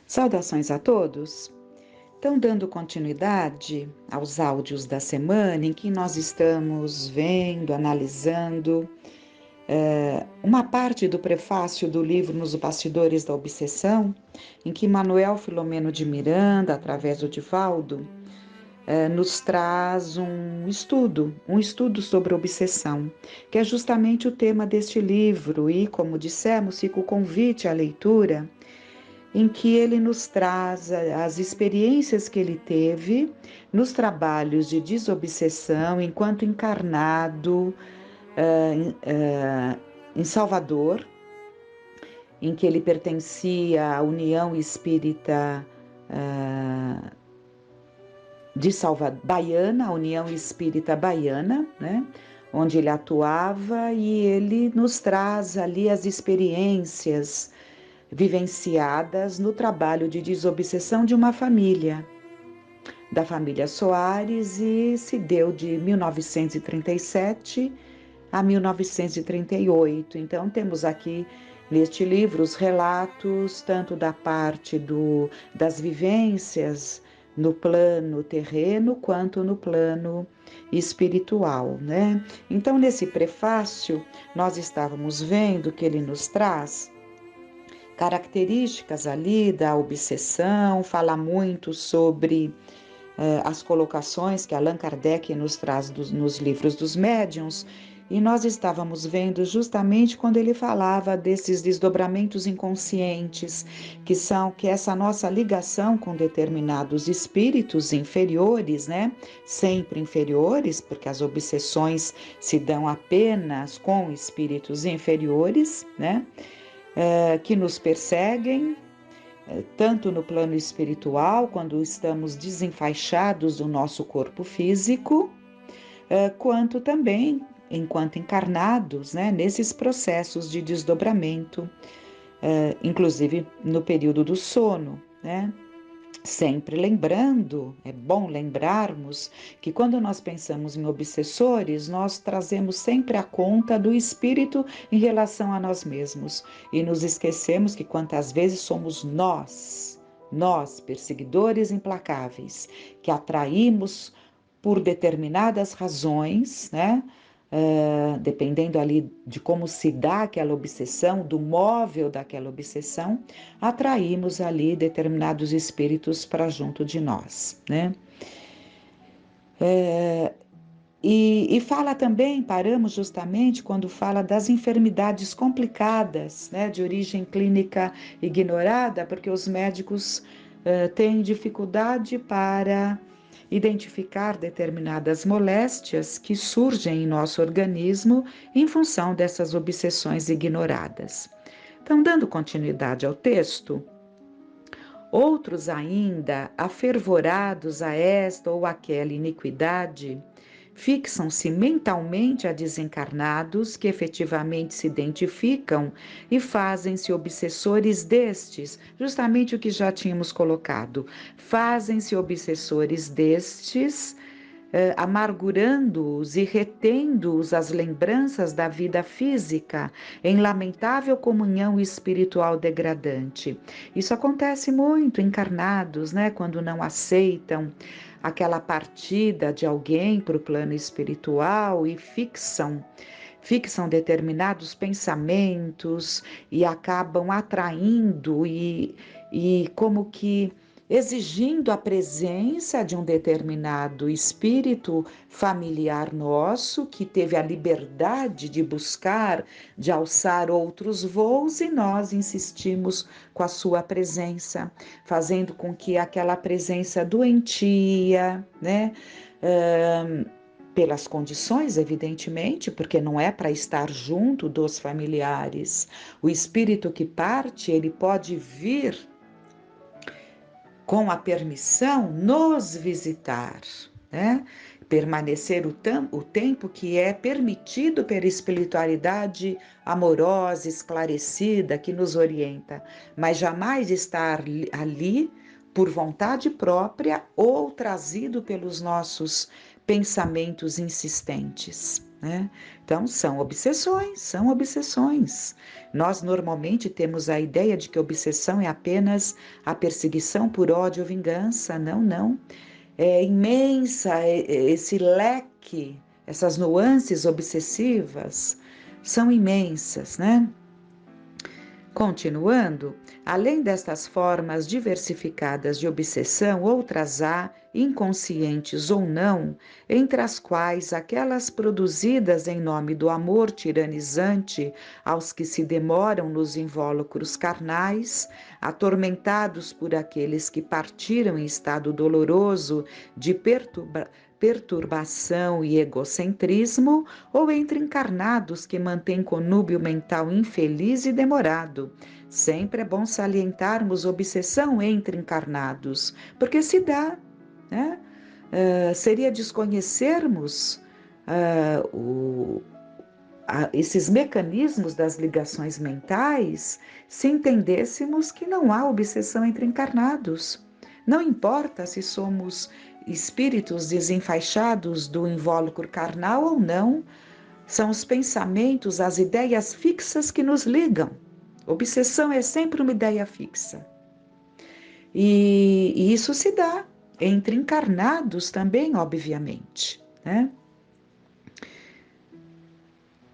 Saudações a todos! Então, dando continuidade aos áudios da semana em que nós estamos vendo, analisando uma parte do prefácio do livro Nos Bastidores da Obsessão, em que Manuel Filomeno de Miranda, através do Divaldo, nos traz um estudo sobre obsessão, que é justamente o tema deste livro e, como dissemos, fica o convite à leitura, em que ele nos traz as experiências que ele teve nos trabalhos de desobsessão enquanto encarnado em Salvador, em que ele pertencia à União Espírita Baiana, a União Espírita Baiana, né? Onde ele atuava, e ele nos traz ali as experiências vivenciadas no trabalho de desobsessão de uma família, da família Soares, e se deu de 1937 a 1938. Então temos aqui neste livro os relatos tanto da parte das vivências no plano terreno quanto no plano espiritual, né? Então nesse prefácio nós estávamos vendo que ele nos traz características ali da obsessão, fala muito sobre as colocações que Allan Kardec nos traz nos livros dos médiuns, e nós estávamos vendo justamente quando ele falava desses desdobramentos inconscientes, que é essa nossa ligação com determinados espíritos inferiores, né? Sempre inferiores, porque as obsessões se dão apenas com espíritos inferiores, né? Que nos perseguem, tanto no plano espiritual, quando estamos desenfaixados do nosso corpo físico, quanto também enquanto encarnados, né, nesses processos de desdobramento, inclusive no período do sono, né? Sempre lembrando, é bom lembrarmos que quando nós pensamos em obsessores, nós trazemos sempre a conta do espírito em relação a nós mesmos e nos esquecemos que quantas vezes somos nós, perseguidores implacáveis, que atraímos por determinadas razões, né? Dependendo ali de como se dá aquela obsessão, do móvel daquela obsessão, atraímos ali determinados espíritos para junto de nós, né? E fala também, paramos justamente quando fala das enfermidades complicadas, né, de origem clínica ignorada, porque os médicos têm dificuldade para identificar determinadas moléstias que surgem em nosso organismo em função dessas obsessões ignoradas. Então, dando continuidade ao texto, outros ainda, afervorados a esta ou aquela iniquidade, fixam-se mentalmente a desencarnados que efetivamente se identificam e fazem-se obsessores destes, justamente o que já tínhamos colocado, fazem-se obsessores destes, amargurando-os e retendo-os as lembranças da vida física em lamentável comunhão espiritual degradante. Isso acontece muito encarnados, né, quando não aceitam aquela partida de alguém para o plano espiritual e fixam determinados pensamentos e acabam atraindo e como que exigindo a presença de um determinado espírito familiar nosso que teve a liberdade de buscar, de alçar outros voos, e nós insistimos com a sua presença, fazendo com que aquela presença doentia, né? Pelas condições, evidentemente, porque não é para estar junto dos familiares. O espírito que parte, ele pode vir com a permissão nos visitar, né? Permanecer o tempo que é permitido pela espiritualidade amorosa, esclarecida, que nos orienta, mas jamais estar ali por vontade própria ou trazido pelos nossos pensamentos insistentes. né? Então, são obsessões, são obsessões. Nós normalmente temos a ideia de que obsessão é apenas a perseguição por ódio ou vingança. Não, não. É imensa esse leque, essas nuances obsessivas são imensas, né? Continuando, além destas formas diversificadas de obsessão, outras há, inconscientes ou não, entre as quais aquelas produzidas em nome do amor tiranizante aos que se demoram nos invólucros carnais, atormentados por aqueles que partiram em estado doloroso de perturbação e egocentrismo, ou entre encarnados que mantêm conúbio mental infeliz e demorado. Sempre é bom salientarmos obsessão entre encarnados, porque se dá, né? Seria desconhecermos esses mecanismos das ligações mentais se entendêssemos que não há obsessão entre encarnados. Não importa se somos espíritos desenfaixados do invólucro carnal ou não, são os pensamentos, as ideias fixas que nos ligam. Obsessão é sempre uma ideia fixa. E isso se dá entre encarnados também, obviamente, né?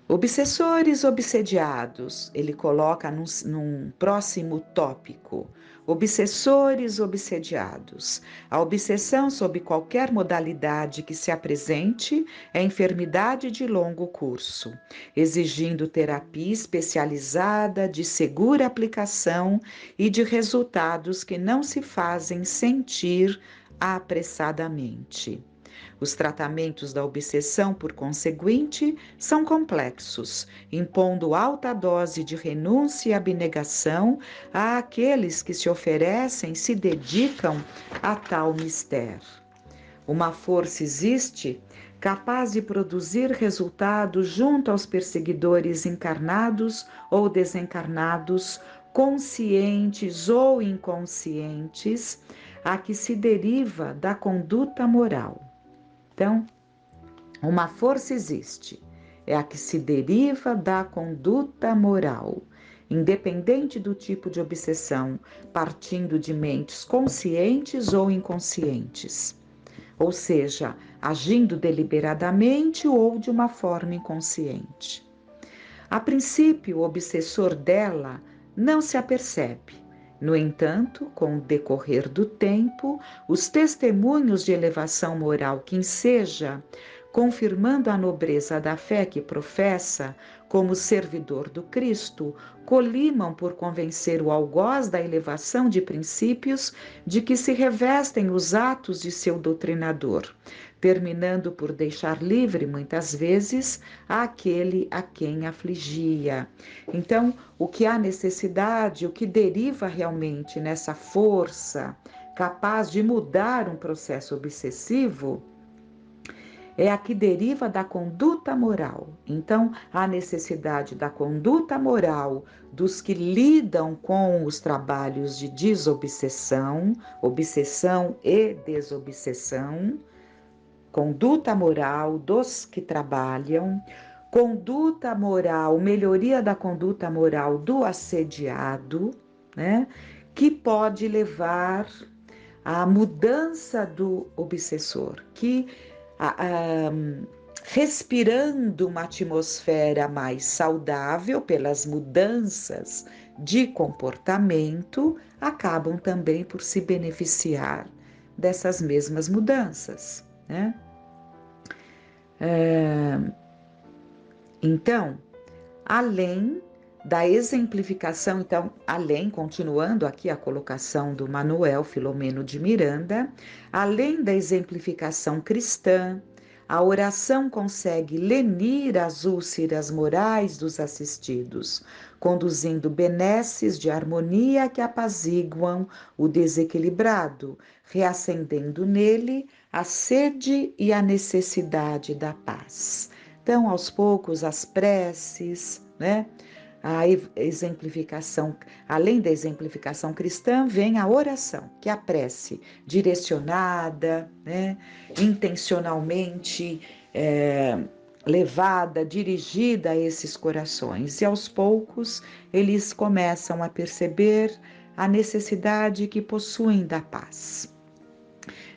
Obsessores obsediados, ele coloca num próximo tópico. Obsessores obsediados. A obsessão, sob qualquer modalidade que se apresente, é enfermidade de longo curso, exigindo terapia especializada, de segura aplicação e de resultados que não se fazem sentir apressadamente. Os tratamentos da obsessão, por conseguinte, são complexos, impondo alta dose de renúncia e abnegação àqueles que se oferecem e se dedicam a tal mistério. Uma força existe capaz de produzir resultados junto aos perseguidores encarnados ou desencarnados, conscientes ou inconscientes, a que se deriva da conduta moral. Então, uma força existe, é a que se deriva da conduta moral, independente do tipo de obsessão, partindo de mentes conscientes ou inconscientes, ou seja, agindo deliberadamente ou de uma forma inconsciente. A princípio, o obsessor dela não se apercebe. No entanto, com o decorrer do tempo, os testemunhos de elevação moral que enseja, confirmando a nobreza da fé que professa como servidor do Cristo, colimam por convencer o algoz da elevação de princípios de que se revestem os atos de seu doutrinador, terminando por deixar livre, muitas vezes, aquele a quem afligia. Então, o que há necessidade, o que deriva realmente nessa força capaz de mudar um processo obsessivo, é a que deriva da conduta moral. Então, a necessidade da conduta moral dos que lidam com os trabalhos de desobsessão, obsessão e desobsessão, conduta moral dos que trabalham, conduta moral, melhoria da conduta moral do assediado, né, que pode levar à mudança do obsessor, que respirando uma atmosfera mais saudável pelas mudanças de comportamento, acabam também por se beneficiar dessas mesmas mudanças, né? Então, além da exemplificação, continuando aqui a colocação do Manuel Filomeno de Miranda, além da exemplificação cristã, a oração consegue lenir as úlceras morais dos assistidos, conduzindo benesses de harmonia que apaziguam o desequilibrado, reacendendo nele a sede e a necessidade da paz. Então, aos poucos, as preces, né? A exemplificação, além da exemplificação cristã, vem a oração, que é a prece direcionada, né, intencionalmente levada, dirigida a esses corações. E aos poucos eles começam a perceber a necessidade que possuem da paz.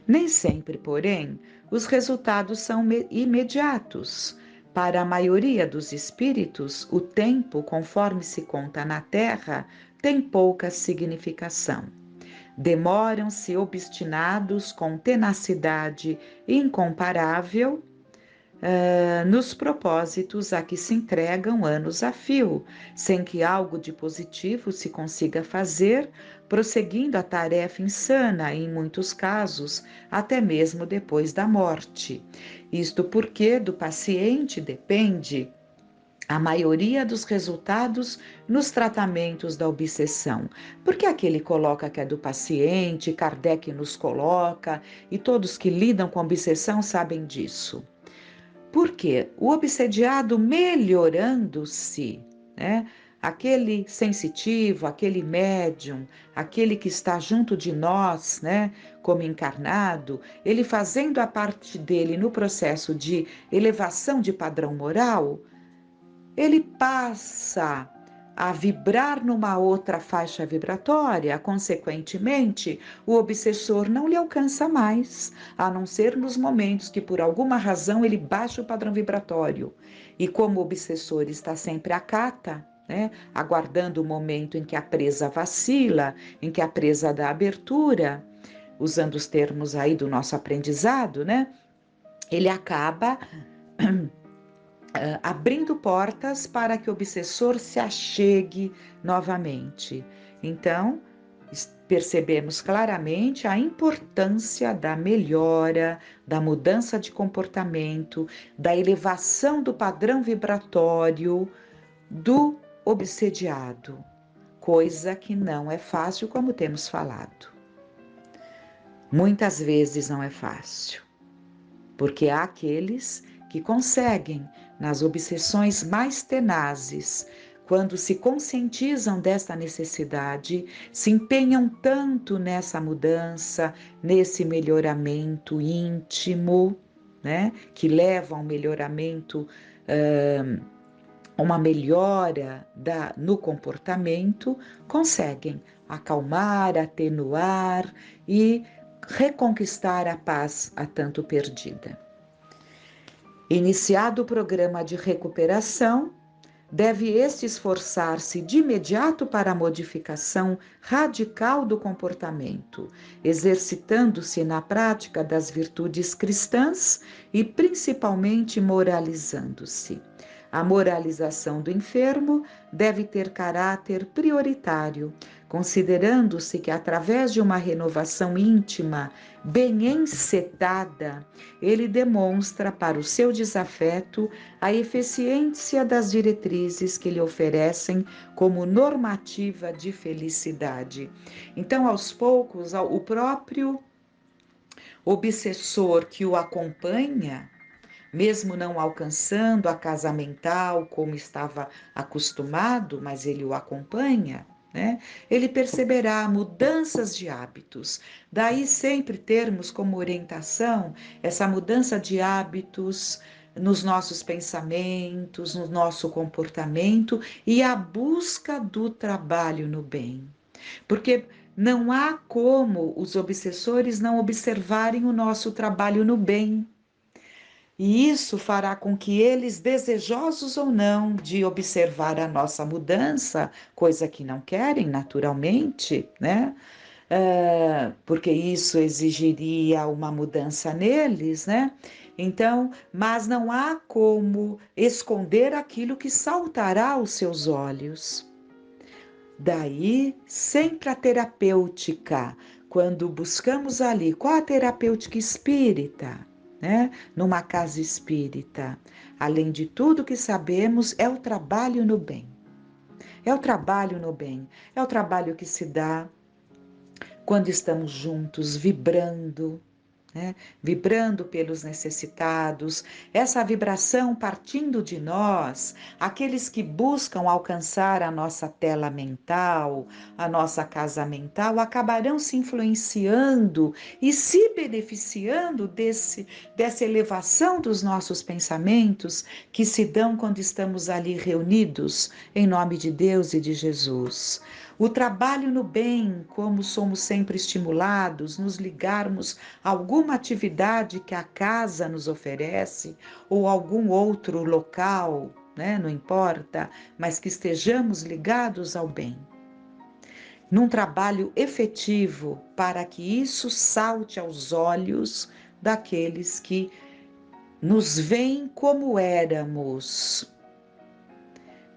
Nem sempre, porém, os resultados são imediatos. Para a maioria dos espíritos, o tempo, conforme se conta na Terra, tem pouca significação. Demoram-se obstinados com tenacidade incomparável nos propósitos a que se entregam anos a fio, sem que algo de positivo se consiga fazer, prosseguindo a tarefa insana, em muitos casos, até mesmo depois da morte. Isto porque do paciente depende a maioria dos resultados nos tratamentos da obsessão. Porque aquele coloca que é do paciente, Kardec nos coloca, e todos que lidam com obsessão sabem disso. Porque o obsediado melhorando-se, né? Aquele sensitivo, aquele médium, aquele que está junto de nós, né, como encarnado, ele fazendo a parte dele no processo de elevação de padrão moral, ele passa a vibrar numa outra faixa vibratória, consequentemente, o obsessor não lhe alcança mais, a não ser nos momentos que, por alguma razão, ele baixa o padrão vibratório. E como o obsessor está sempre à cata, né, aguardando o momento em que a presa vacila, em que a presa dá abertura, usando os termos aí do nosso aprendizado, né, ele acaba abrindo portas para que o obsessor se achegue novamente. Então, percebemos claramente a importância da melhora, da mudança de comportamento, da elevação do padrão vibratório do obsediado, coisa que não é fácil, como temos falado. Muitas vezes não é fácil, porque há aqueles que conseguem, nas obsessões mais tenazes, quando se conscientizam desta necessidade, se empenham tanto nessa mudança, nesse melhoramento íntimo, né, que leva a um melhoramento, uma melhora no comportamento, conseguem acalmar, atenuar e reconquistar a paz há tanto perdida. Iniciado o programa de recuperação, deve este esforçar-se de imediato para a modificação radical do comportamento, exercitando-se na prática das virtudes cristãs e principalmente moralizando-se. A moralização do enfermo deve ter caráter prioritário, considerando-se que através de uma renovação íntima, bem encetada, ele demonstra para o seu desafeto a eficiência das diretrizes que lhe oferecem como normativa de felicidade. Então, aos poucos, o próprio obsessor que o acompanha, mesmo não alcançando a casa mental como estava acostumado, mas ele o acompanha, né? Ele perceberá mudanças de hábitos. Daí sempre termos como orientação essa mudança de hábitos nos nossos pensamentos, no nosso comportamento e a busca do trabalho no bem. Porque não há como os obsessores não observarem o nosso trabalho no bem. E isso fará com que eles, desejosos ou não de observar a nossa mudança, coisa que não querem naturalmente, né? Porque isso exigiria uma mudança neles, né? Então, mas não há como esconder aquilo que saltará aos seus olhos. Daí, sempre a terapêutica, quando buscamos ali, qual a terapêutica espírita? Né? Numa casa espírita, além de tudo que sabemos, é o trabalho no bem. É o trabalho no bem, é o trabalho que se dá quando estamos juntos, vibrando, né? Vibrando pelos necessitados, essa vibração partindo de nós, aqueles que buscam alcançar a nossa tela mental, a nossa casa mental, acabarão se influenciando e se beneficiando dessa elevação dos nossos pensamentos que se dão quando estamos ali reunidos em nome de Deus e de Jesus. O trabalho no bem, como somos sempre estimulados, nos ligarmos a alguma atividade que a casa nos oferece ou algum outro local, né? Não importa, mas que estejamos ligados ao bem. Num trabalho efetivo para que isso salte aos olhos daqueles que nos veem como éramos,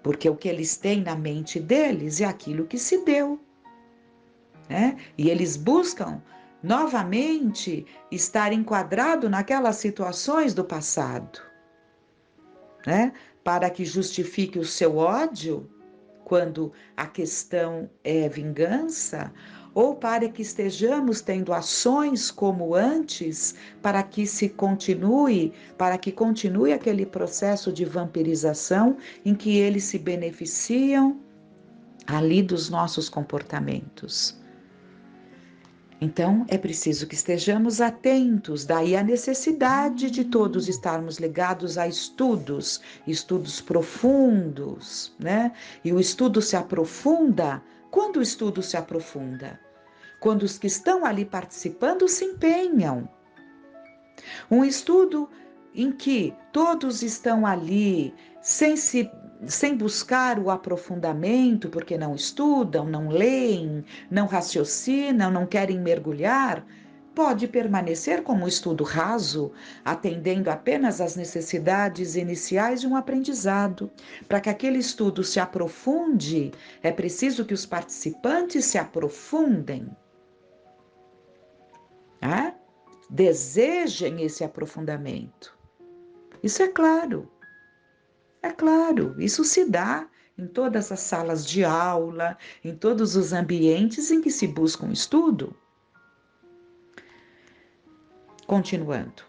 porque o que eles têm na mente deles é aquilo que se deu, né? E eles buscam novamente estar enquadrado naquelas situações do passado, né? Para que justifique o seu ódio quando a questão é vingança, ou para que estejamos tendo ações como antes, para que continue aquele processo de vampirização em que eles se beneficiam ali dos nossos comportamentos. Então, é preciso que estejamos atentos, daí a necessidade de todos estarmos ligados a estudos profundos, né? E o estudo se aprofunda. Quando o estudo se aprofunda? Quando os que estão ali participando se empenham. Um estudo em que todos estão ali sem buscar o aprofundamento, porque não estudam, não leem, não raciocinam, não querem mergulhar, pode permanecer como um estudo raso, atendendo apenas às necessidades iniciais de um aprendizado. Para que aquele estudo se aprofunde, é preciso que os participantes se aprofundem, né? Desejem esse aprofundamento. Isso é claro. É claro, isso se dá em todas as salas de aula, em todos os ambientes em que se busca um estudo. Continuando,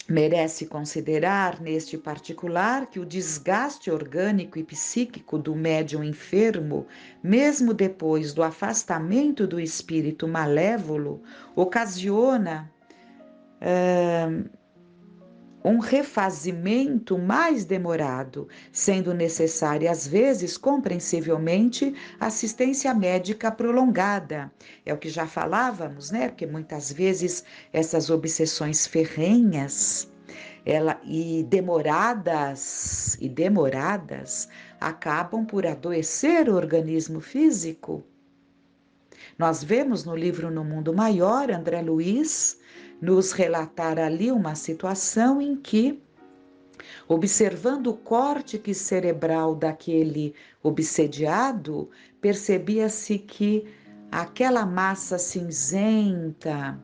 merece considerar neste particular que o desgaste orgânico e psíquico do médium enfermo, mesmo depois do afastamento do espírito malévolo, ocasiona um refazimento mais demorado, sendo necessária, às vezes, compreensivelmente, assistência médica prolongada. É o que já falávamos, né? Porque muitas vezes essas obsessões ferrenhas demoradas acabam por adoecer o organismo físico. Nós vemos no livro No Mundo Maior, André Luiz nos relatar ali uma situação em que, observando o córtex cerebral daquele obsediado, percebia-se que aquela massa cinzenta,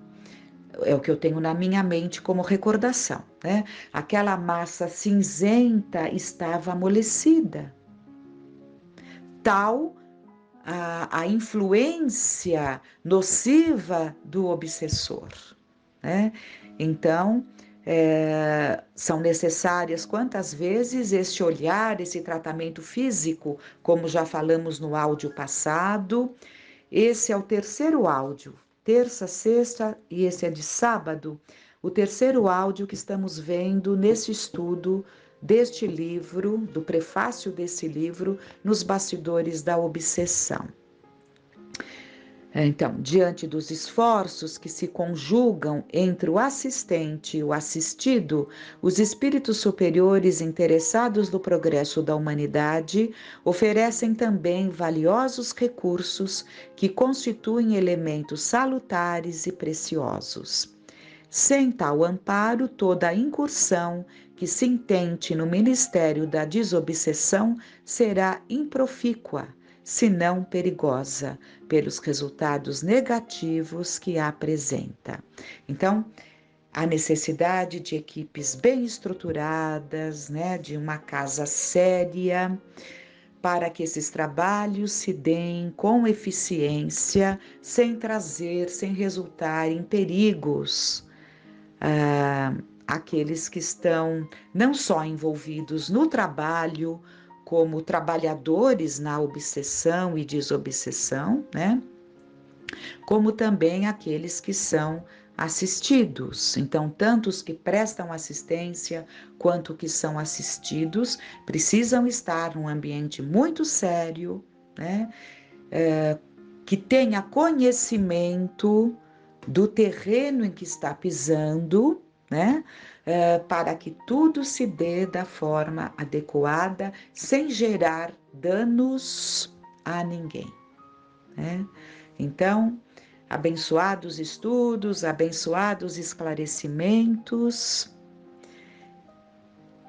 é o que eu tenho na minha mente como recordação, né? Aquela massa cinzenta estava amolecida. Tal a influência nociva do obsessor, né? Então, são necessárias quantas vezes este olhar, esse tratamento físico, como já falamos no áudio passado. Esse é o terceiro áudio, terça, sexta, e esse é de sábado, o terceiro áudio que estamos vendo nesse estudo deste livro, do prefácio desse livro, Nos Bastidores da Obsessão. Então, diante dos esforços que se conjugam entre o assistente e o assistido, os espíritos superiores interessados no progresso da humanidade oferecem também valiosos recursos que constituem elementos salutares e preciosos. Sem tal amparo, toda a incursão que se intente no ministério da desobsessão será improfícua, se não perigosa, pelos resultados negativos que apresenta. Então, a necessidade de equipes bem estruturadas, né, de uma casa séria, para que esses trabalhos se deem com eficiência, sem resultar em perigos aqueles que estão não só envolvidos no trabalho, como trabalhadores na obsessão e desobsessão, né? Como também aqueles que são assistidos. Então, tanto os que prestam assistência quanto que são assistidos precisam estar num ambiente muito sério, né? Que tenha conhecimento do terreno em que está pisando, né? Para que tudo se dê da forma adequada, sem gerar danos a ninguém, né? Então, abençoados estudos, abençoados esclarecimentos.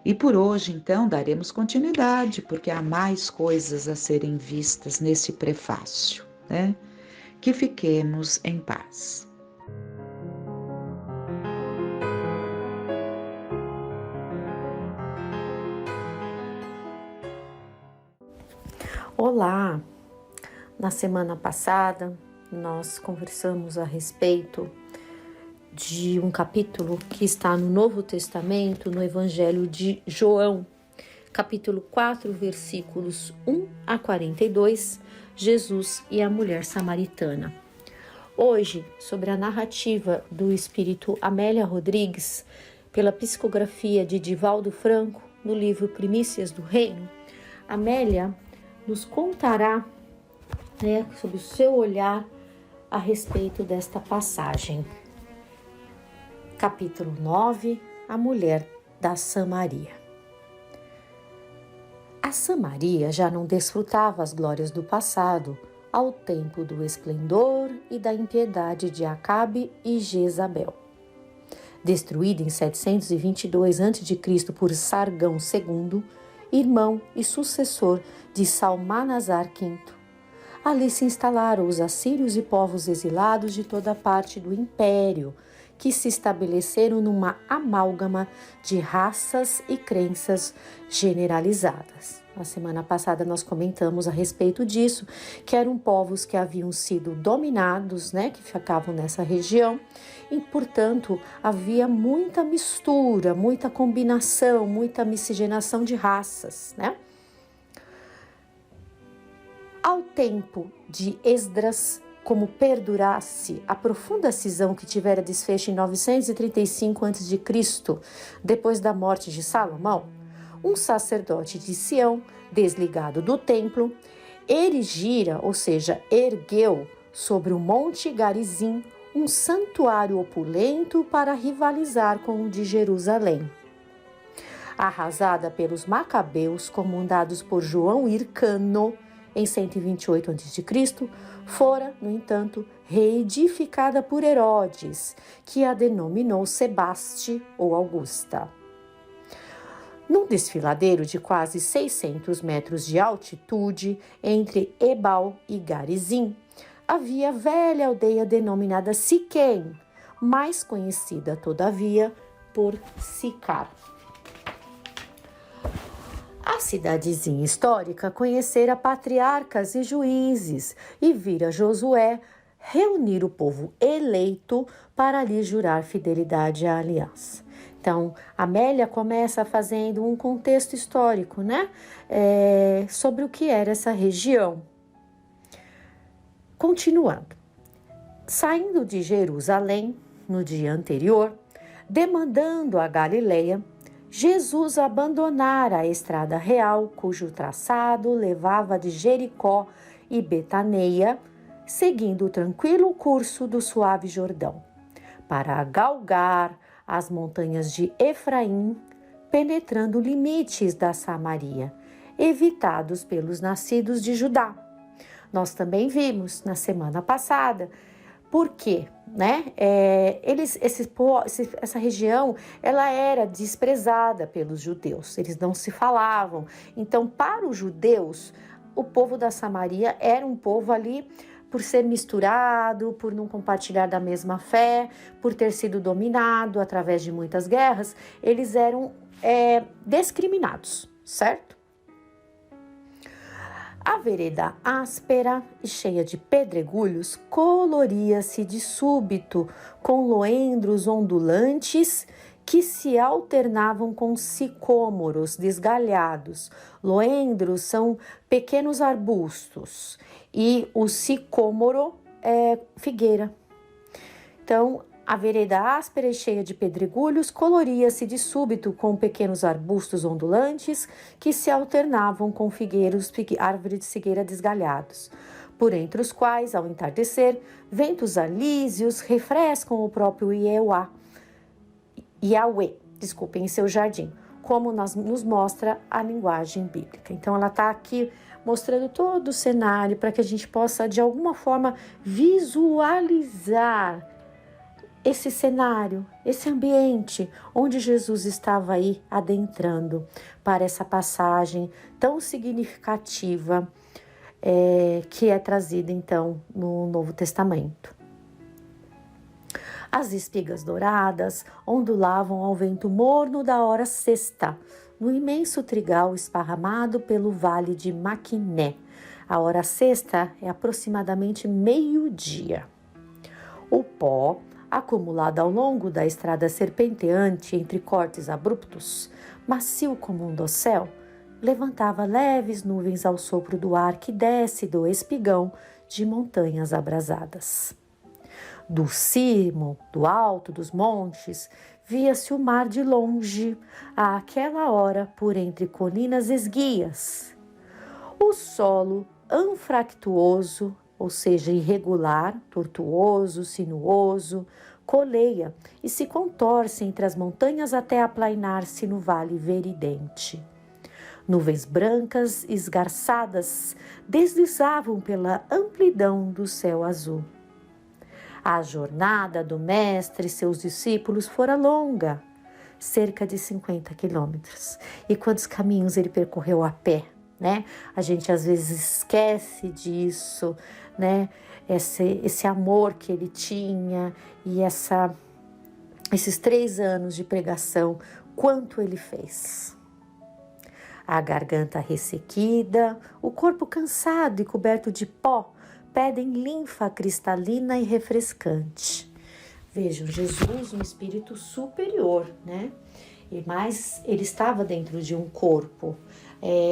E por hoje, então, daremos continuidade, porque há mais coisas a serem vistas nesse prefácio, né? Que fiquemos em paz. Olá! Na semana passada, nós conversamos a respeito de um capítulo que está no Novo Testamento, no Evangelho de João, capítulo 4, versículos 1 a 42, Jesus e a mulher samaritana. Hoje, sobre a narrativa do espírito Amélia Rodrigues, pela psicografia de Divaldo Franco, no livro Primícias do Reino, Amélia nos contará, sobre o seu olhar a respeito desta passagem. Capítulo 9, a mulher da Samaria. A Samaria já não desfrutava as glórias do passado, ao tempo do esplendor e da impiedade de Acabe e Jezabel. Destruída em 722 a.C. por Sargão II, irmão e sucessor de Salmanasar V, ali se instalaram os assírios e povos exilados de toda parte do império, que se estabeleceram numa amálgama de raças e crenças generalizadas. Na semana passada nós comentamos a respeito disso, que eram povos que haviam sido dominados, que ficavam nessa região, e, portanto, havia muita mistura, muita combinação, muita miscigenação de raças, Ao tempo de Esdras, como perdurasse a profunda cisão que tivera desfecho em 935 a.C., depois da morte de Salomão, um sacerdote de Sião, desligado do templo, erigira, ou seja, ergueu sobre o Monte Garizim um santuário opulento para rivalizar com o de Jerusalém. Arrasada pelos macabeus, comandados por João Hircano, em 128 a.C., fora, no entanto, reedificada por Herodes, que a denominou Sebaste ou Augusta. Num desfiladeiro de quase 600 metros de altitude, entre Ebal e Garizim, havia a velha aldeia denominada Siquém, mais conhecida, todavia, por Sicar. A cidadezinha histórica conhecera patriarcas e juízes e vira Josué reunir o povo eleito para lhe jurar fidelidade à aliança. Então, Amélia começa fazendo um contexto histórico, sobre o que era essa região. Continuando. Saindo de Jerusalém, no dia anterior, demandando a Galileia, Jesus abandonara a estrada real, cujo traçado levava de Jericó e Betaneia, seguindo o tranquilo curso do suave Jordão, para galgar as montanhas de Efraim, penetrando limites da Samaria, evitados pelos nascidos de Judá. Nós também vimos na semana passada por quê, essa região ela era desprezada pelos judeus, eles não se falavam. Então, para os judeus, o povo da Samaria era um povo ali por ser misturado, por não compartilhar da mesma fé, por ter sido dominado através de muitas guerras, eles eram discriminados, certo? A vereda áspera e cheia de pedregulhos coloria-se de súbito com loendros ondulantes que se alternavam com sicômoros desgalhados. Loendros são pequenos arbustos e o sicômoro é figueira. Então, a vereda áspera e cheia de pedregulhos coloria-se de súbito com pequenos arbustos ondulantes que se alternavam com árvores de figueira desgalhados, por entre os quais, ao entardecer, ventos alísios refrescam o próprio Yahweh, em seu jardim, como nos mostra a linguagem bíblica. Então, ela está aqui mostrando todo o cenário para que a gente possa, de alguma forma, visualizar esse cenário, esse ambiente onde Jesus estava aí adentrando para essa passagem tão significativa que é trazida então no Novo Testamento. As espigas douradas ondulavam ao vento morno da hora sexta, no imenso trigal esparramado pelo vale de Maquiné. A hora sexta é aproximadamente meio-dia. O pó, acumulado ao longo da estrada serpenteante entre cortes abruptos, macio como um dossel, levantava leves nuvens ao sopro do ar que desce do espigão de montanhas abrasadas. Do cimo, do alto dos montes, via-se o mar de longe, àquela hora por entre colinas esguias. O solo anfractuoso, ou seja, irregular, tortuoso, sinuoso, coleia e se contorce entre as montanhas até aplainar-se no vale veridente. Nuvens brancas esgarçadas deslizavam pela amplidão do céu azul. A jornada do mestre e seus discípulos fora longa, cerca de 50 quilômetros. E quantos caminhos ele percorreu a pé, né? A gente às vezes esquece disso, né? Esse amor que ele tinha e esses 3 anos de pregação, quanto ele fez. A garganta ressequida, o corpo cansado e coberto de pó, pedem linfa cristalina e refrescante. Vejam, Jesus, um espírito superior, né? Mas ele estava dentro de um corpo.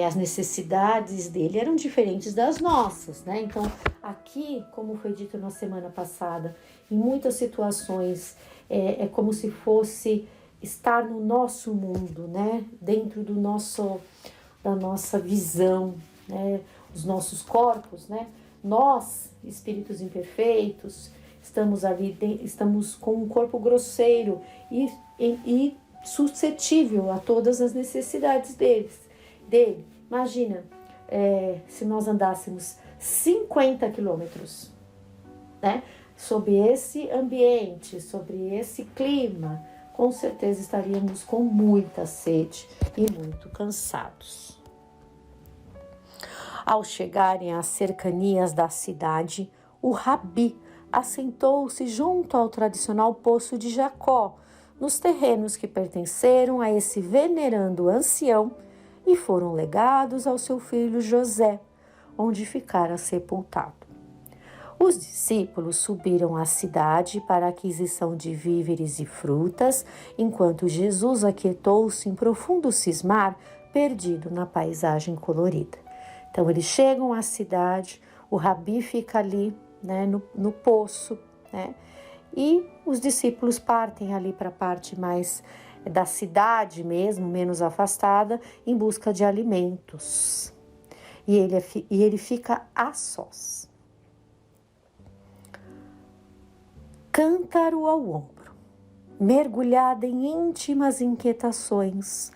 As necessidades dele eram diferentes das nossas, né? Então, aqui, como foi dito na semana passada, em muitas situações é como se fosse estar no nosso mundo, né? Dentro da nossa visão, né? Os nossos corpos, né? Nós, espíritos imperfeitos, estamos com um corpo grosseiro e suscetível a todas as necessidades dele. Imagina, se nós andássemos 50 quilômetros, né, sob esse ambiente, sobre esse clima, com certeza estaríamos com muita sede e muito cansados. Ao chegarem às cercanias da cidade, o Rabi assentou-se junto ao tradicional poço de Jacó, nos terrenos que pertenceram a esse venerando ancião e foram legados ao seu filho José, onde ficara sepultado. Os discípulos subiram à cidade para a aquisição de víveres e frutas, enquanto Jesus aquietou-se em profundo cismar, perdido na paisagem colorida. Então, eles chegam à cidade, o Rabi fica ali, né, no poço, né, e os discípulos partem ali para a parte mais da cidade mesmo, menos afastada, em busca de alimentos. E ele fica a sós. Cântaro ao ombro, mergulhada em íntimas inquietações,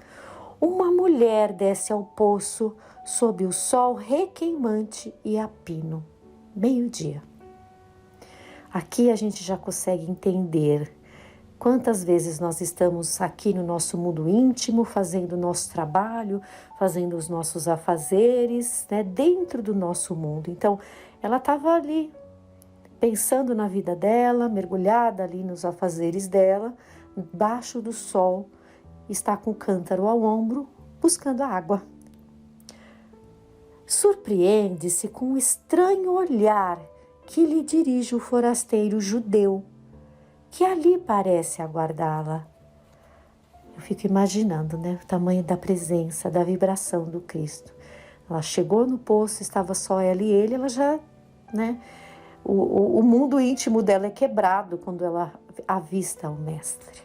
uma mulher desce ao poço sob o sol requeimante e a pino. Meio-dia. Aqui a gente já consegue entender quantas vezes nós estamos aqui no nosso mundo íntimo, fazendo o nosso trabalho, fazendo os nossos afazeres, né, dentro do nosso mundo. Então, ela estava ali, pensando na vida dela, mergulhada ali nos afazeres dela, embaixo do sol, está com o cântaro ao ombro, buscando a água. surpreende-se com o estranho olhar que lhe dirige o forasteiro judeu, que ali parece aguardá-la. Eu fico imaginando, né, o tamanho da presença, da vibração do Cristo. Ela chegou no poço, estava só ela e ele, ela já, né, o mundo íntimo dela é quebrado quando ela avista o Mestre.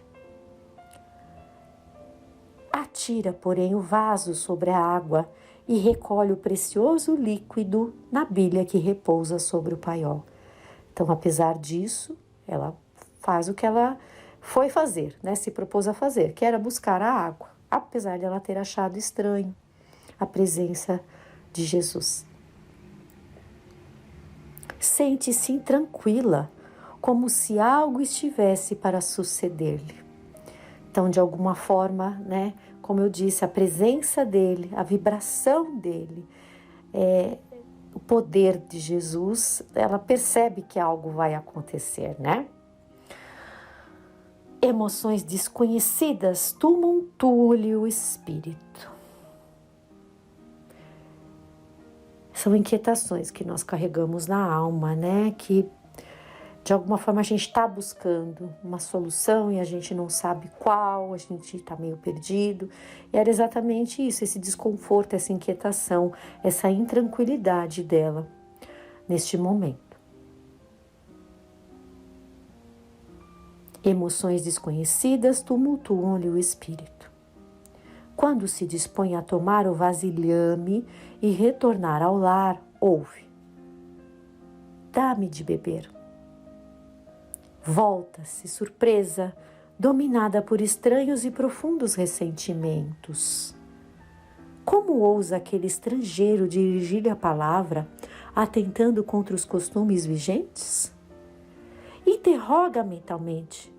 Atira, porém, o vaso sobre a água e recolhe o precioso líquido na bilha que repousa sobre o paiol. Então, apesar disso, ela faz o que ela foi fazer, né? Se propôs a fazer, que era buscar a água, apesar de ela ter achado estranho a presença de Jesus. Sente-se intranquila, como se algo estivesse para suceder-lhe. Então, de alguma forma, né, como eu disse, a presença dele, a vibração dele, o poder de Jesus, ela percebe que algo vai acontecer, né? Emoções desconhecidas tumultuam-lhe o espírito. São inquietações que nós carregamos na alma, né? Que de alguma forma a gente está buscando uma solução e a gente não sabe qual, a gente está meio perdido. E era exatamente isso, esse desconforto, essa inquietação, essa intranquilidade dela neste momento. Emoções desconhecidas tumultuam-lhe o espírito. Quando se dispõe a tomar o vasilhame e retornar ao lar, ouve: "Dá-me de beber." Volta-se, surpresa, dominada por estranhos e profundos ressentimentos. Como ousa aquele estrangeiro dirigir-lhe a palavra, atentando contra os costumes vigentes? Interroga mentalmente: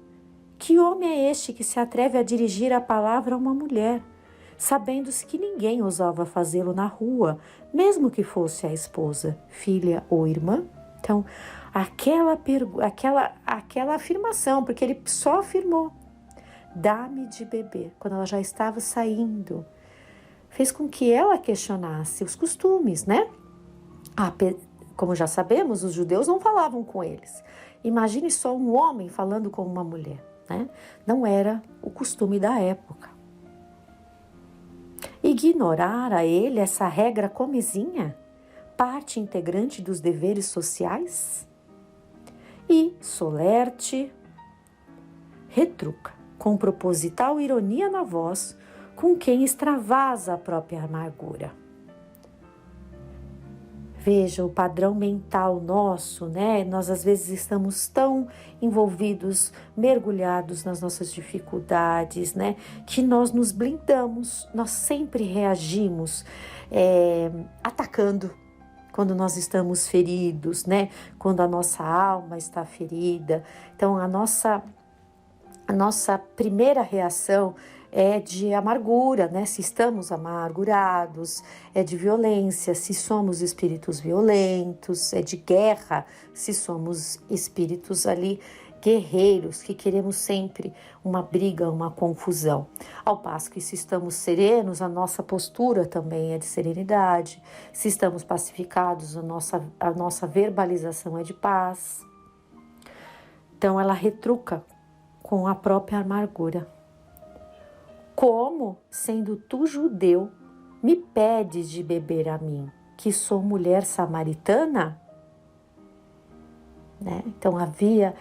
que homem é este que se atreve a dirigir a palavra a uma mulher, sabendo-se que ninguém ousava fazê-lo na mesmo que fosse a esposa, filha ou irmã? Então, aquela afirmação, porque ele só afirmou: "Dá-me de beber", quando ela já estava saindo, fez com que ela questionasse os costumes, né? Como já sabemos, os judeus não falavam com eles. Imagine só um homem falando com uma mulher, né? Não era o costume da época. Ignorar a ele essa regra comezinha, parte integrante dos deveres sociais? E, solerte, retruca, com proposital ironia na voz, com quem extravasa a própria amargura. Veja o padrão mental nosso, né? Nós às vezes estamos tão envolvidos, mergulhados nas nossas dificuldades, né? Que nós nos blindamos, nós sempre reagimos atacando quando nós estamos feridos, né? Quando a nossa alma está ferida. Então a nossa primeira reação é de amargura, né? Se estamos amargurados, é de violência, se somos espíritos violentos, é de guerra, se somos espíritos ali guerreiros, que queremos sempre uma briga, uma confusão. Ao passo que se estamos serenos, a nossa postura também é de serenidade. Se estamos pacificados, a nossa verbalização é de paz. Então ela retruca com a própria amargura. Como, sendo tu judeu, me pedes de beber a mim, que sou mulher samaritana? Né? Então havia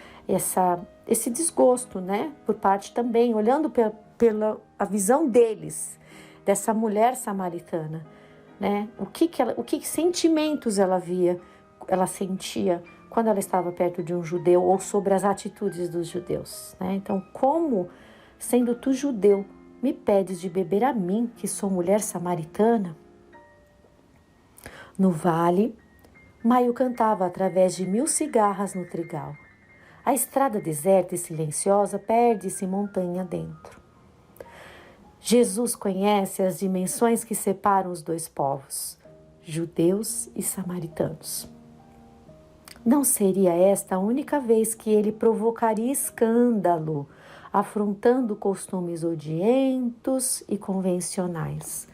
esse desgosto, né? Por parte também, olhando pela a visão deles, dessa mulher samaritana, né? O que sentimentos ela sentia quando ela estava perto de um judeu ou sobre as atitudes dos judeus, né? Então, como, sendo tu judeu, me pedes de beber a mim, que sou mulher samaritana? No vale, Maio cantava através de 1000 cigarras no trigal. A estrada deserta e silenciosa perde-se montanha dentro. Jesus conhece as dimensões que separam os dois povos, judeus e samaritanos. Não seria esta a única vez que ele provocaria escândalo, afrontando costumes odientos e convencionais.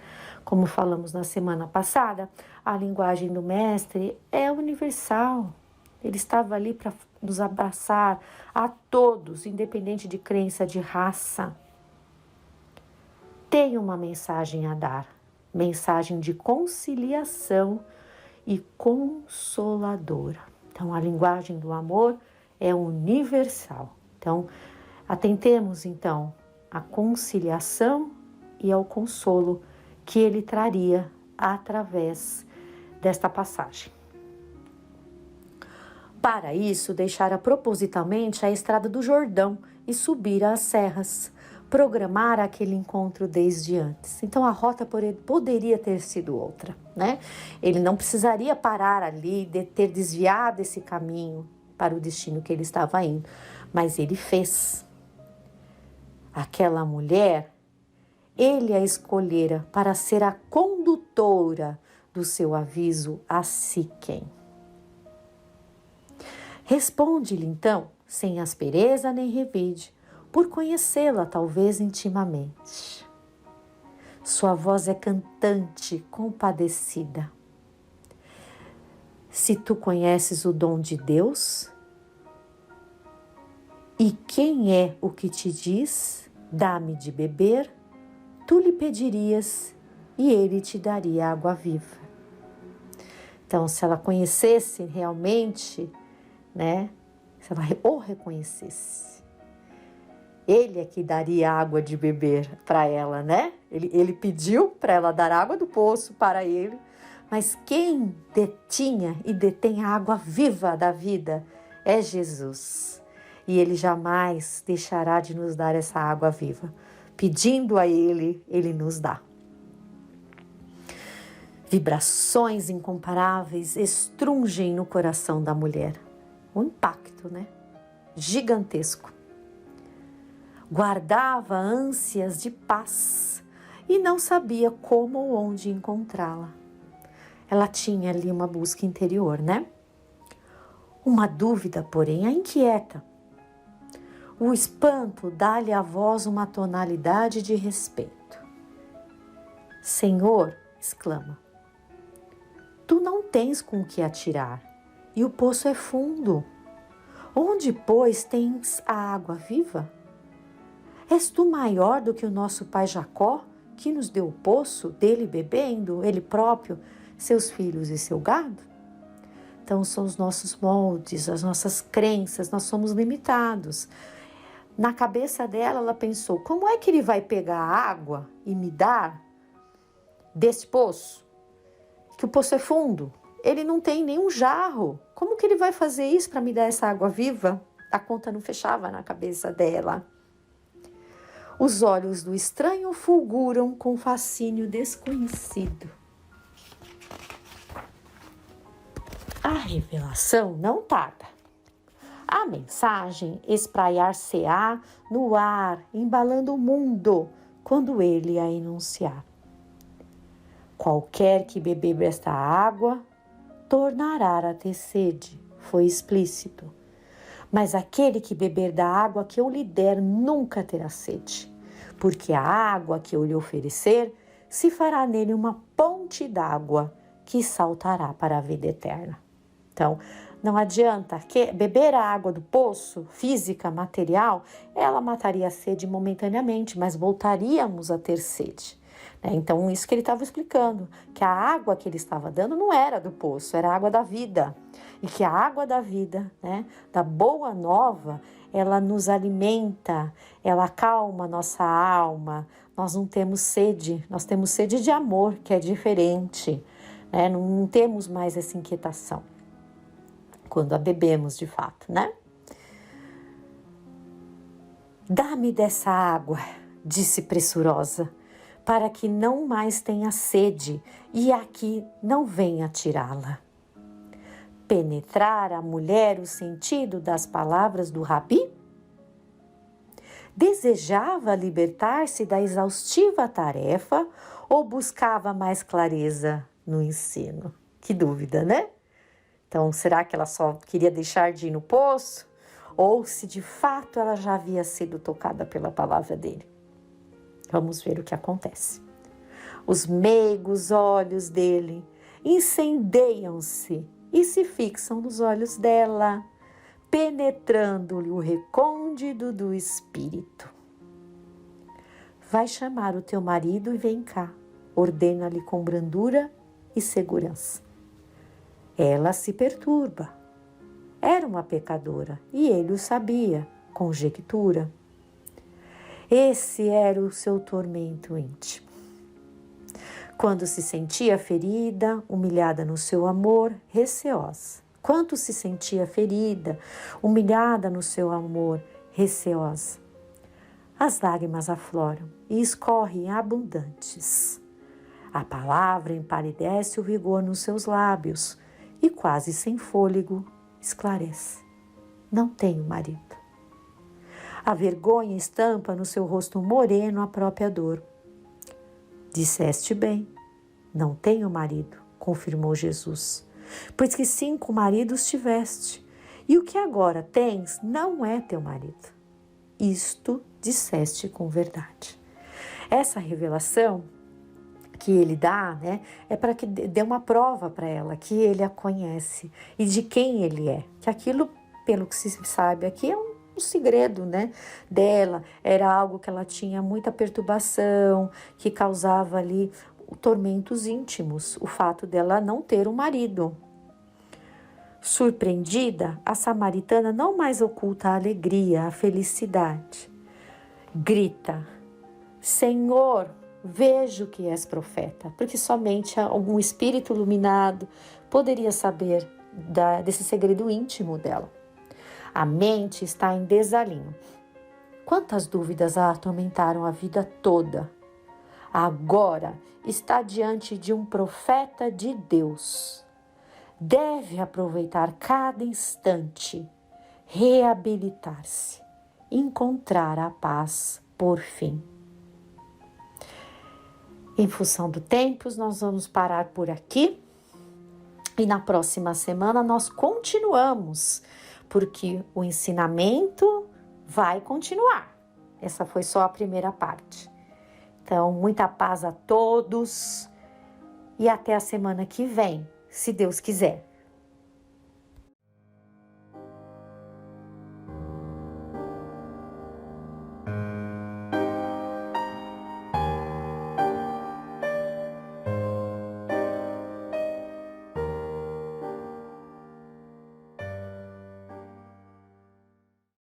Como falamos na semana passada, a linguagem do mestre é universal. Ele estava ali para nos abraçar a todos, independente de crença, de raça. Tem uma mensagem a dar, mensagem de conciliação e consoladora. Então, a linguagem do amor é universal. Então, atentemos então à conciliação e ao consolo que ele traria através desta passagem. Para isso, deixara propositalmente a estrada do Jordão e subira as serras, programar aquele encontro desde antes. Então a rota poderia ter sido outra, né? Ele não precisaria parar ali, ter desviado esse caminho para o destino que ele estava indo, mas ele fez. Aquela mulher, ele a escolhera para ser a condutora do seu aviso a Siquém. Responde-lhe então, sem aspereza nem revide, por conhecê-la talvez intimamente. Sua voz é cantante, compadecida. Se tu conheces o dom de Deus, e quem é o que te diz, dá-me de beber, tu lhe pedirias e ele te daria água viva. Então, se ela conhecesse realmente, né, se ela o reconhecesse, ele é que daria água de beber para ela, né? Ele pediu para ela dar água do poço para ele, mas quem detinha e detém a água viva da vida é Jesus. E ele jamais deixará de nos dar essa água viva. Pedindo a ele, ele nos dá. Vibrações incomparáveis estrungem no coração da mulher. Um impacto, né? Gigantesco. Guardava ânsias de paz e não sabia como ou onde encontrá-la. Ela tinha ali uma busca interior, né? Uma dúvida, porém, a inquieta. O espanto dá-lhe à voz uma tonalidade de respeito. Senhor, exclama, tu não tens com que atirar, e o poço é fundo. Onde, pois, tens a água viva? És tu maior do que o nosso pai Jacó, que nos deu o poço, dele bebendo, ele próprio, seus filhos e seu gado? Então, são os nossos moldes, as nossas crenças, nós somos limitados. Na cabeça dela, ela pensou, como é que ele vai pegar a água e me dar desse poço? Que o poço é fundo, ele não tem nenhum jarro. Como que ele vai fazer isso para me dar essa água viva? A conta não fechava na cabeça dela. Os olhos do estranho fulguram com fascínio desconhecido. A revelação não tarda. A mensagem espraiar-se-á no ar, embalando o mundo, quando ele a enunciar. Qualquer que beber esta água, tornará a ter sede, foi explícito. Mas aquele que beber da água que eu lhe der nunca terá sede, porque a água que eu lhe oferecer se fará nele uma ponte d'água que saltará para a vida eterna. Então, não adianta que beber a água do poço, física, material, ela mataria a sede momentaneamente, mas voltaríamos a ter sede. Então, isso que ele estava explicando, que a água que ele estava dando não era do poço, era a água da vida. E que a água da vida, né, da boa nova, ela nos alimenta, ela acalma a nossa alma. Nós não temos sede, nós temos sede de amor, que é diferente, né? Não temos mais essa inquietação quando a bebemos de fato, né? Dá-me dessa água, disse pressurosa, para que não mais tenha sede e aqui não venha tirá-la. Penetrar a mulher o sentido das palavras do Rabi? Desejava libertar-se da exaustiva tarefa ou buscava mais clareza no ensino? Que dúvida, né? Então, será que ela só queria deixar de ir no poço? Ou se de fato ela já havia sido tocada pela palavra dele? Vamos ver o que acontece. Os meigos olhos dele incendeiam-se e se fixam nos olhos dela, penetrando-lhe o recôndito do espírito. Vai chamar o teu marido e vem cá, ordena-lhe com brandura e segurança. Ela se perturba. Era uma pecadora e ele o sabia, conjectura. Esse era o seu tormento íntimo. Quando se sentia ferida, humilhada no seu amor, receosa. Quanto se sentia ferida, humilhada no seu amor, receosa. As lágrimas afloram e escorrem abundantes. A palavra empalidece o vigor nos seus lábios e, quase sem fôlego, esclarece. Não tenho marido. A vergonha estampa no seu rosto moreno a própria dor. Disseste bem, não tenho marido, confirmou Jesus, pois que 5 maridos tiveste, e o que agora tens não é teu marido. Isto disseste com verdade. Essa revelação que ele dá, é para que dê uma prova para ela, que ele a conhece e de quem ele é. Que aquilo, pelo que se sabe aqui, é um segredo, dela. Era algo que ela tinha muita perturbação, que causava ali tormentos íntimos, o fato dela não ter um marido. Surpreendida, a samaritana não mais oculta a alegria, a felicidade. Grita: Senhor, vejo que és profeta, porque somente algum espírito iluminado poderia saber desse segredo íntimo dela. A mente está em desalinho. Quantas dúvidas a atormentaram a vida toda? Agora está diante de um profeta de Deus. Deve aproveitar cada instante, reabilitar-se, encontrar a paz por fim. Em função do tempo, nós vamos parar por aqui e na próxima semana nós continuamos, porque o ensinamento vai continuar. Essa foi só a primeira parte. Então, muita paz a todos e até a semana que vem, se Deus quiser.